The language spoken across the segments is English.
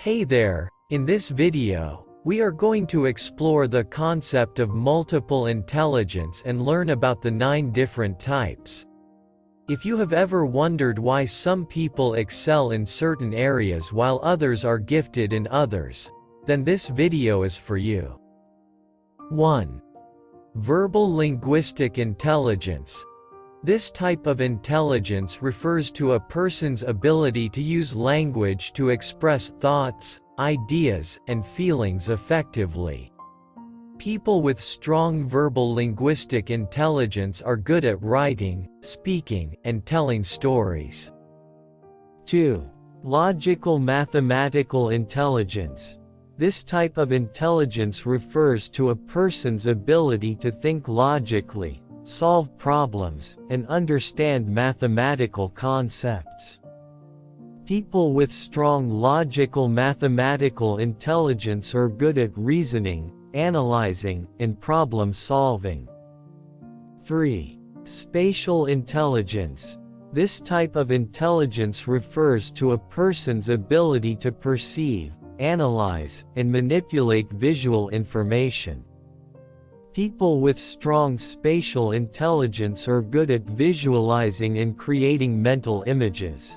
Hey there, in this video, we are going to explore the concept of multiple intelligence and learn about the 9 different types. If you have ever wondered why some people excel in certain areas while others are gifted in others, then this video is for you. 1. Verbal linguistic intelligence. This type of intelligence refers to a person's ability to use language to express thoughts, ideas, and feelings effectively. People with strong verbal linguistic intelligence are good at writing, speaking, and telling stories. 2. Logical mathematical intelligence. This type of intelligence refers to a person's ability to think logically, solve problems, and understand mathematical concepts. People with strong logical mathematical intelligence are good at reasoning, analyzing, and problem solving. 3. Spatial intelligence. This type of intelligence refers to a person's ability to perceive, analyze, and manipulate visual information. People with strong spatial intelligence are good at visualizing and creating mental images.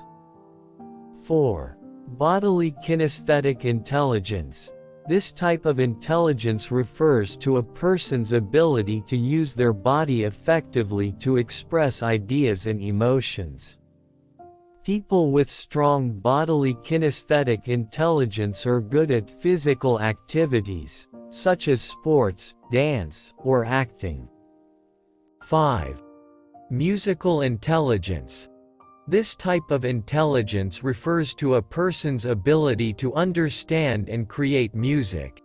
4. Bodily kinesthetic intelligence. This type of intelligence refers to a person's ability to use their body effectively to express ideas and emotions. People with strong bodily kinesthetic intelligence are good at physical activities, such as sports, dance, or acting. 5. Musical intelligence. This type of intelligence refers to a person's ability to understand and create music.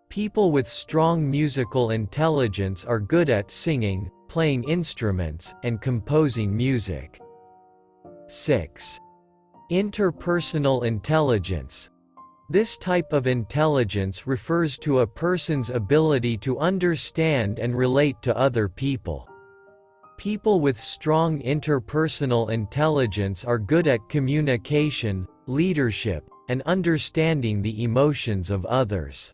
People with strong musical intelligence are good at singing, playing instruments, and composing music. 6. Interpersonal intelligence. This type of intelligence refers to a person's ability to understand and relate to other people. People with strong interpersonal intelligence are good at communication, leadership, and understanding the emotions of others.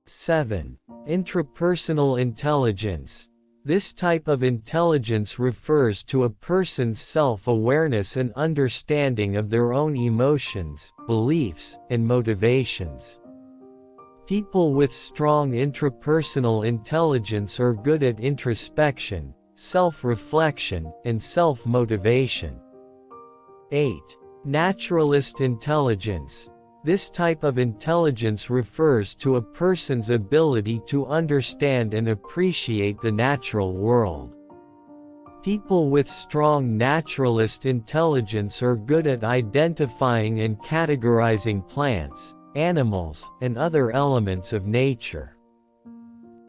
7. Intrapersonal intelligence. This type of intelligence refers to a person's self-awareness and understanding of their own emotions, beliefs, and motivations. People with strong intrapersonal intelligence are good at introspection, self-reflection, and self-motivation. 8. Naturalist intelligence. This type of intelligence refers to a person's ability to understand and appreciate the natural world. People with strong naturalist intelligence are good at identifying and categorizing plants, animals, and other elements of nature.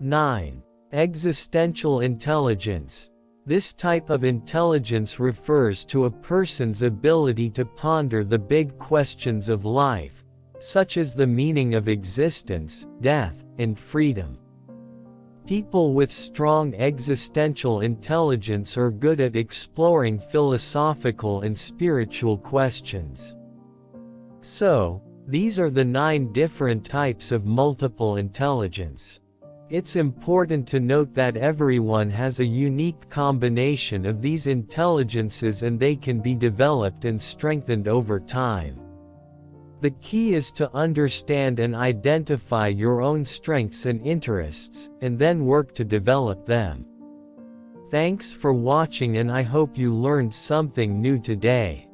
9. Existential intelligence. This type of intelligence refers to a person's ability to ponder the big questions of life, such as the meaning of existence, death, and freedom. People with strong existential intelligence are good at exploring philosophical and spiritual questions. So, these are the 9 different types of multiple intelligence. It's important to note that everyone has a unique combination of these intelligences and they can be developed and strengthened over time. The key is to understand and identify your own strengths and interests, and then work to develop them. Thanks for watching, and I hope you learned something new today.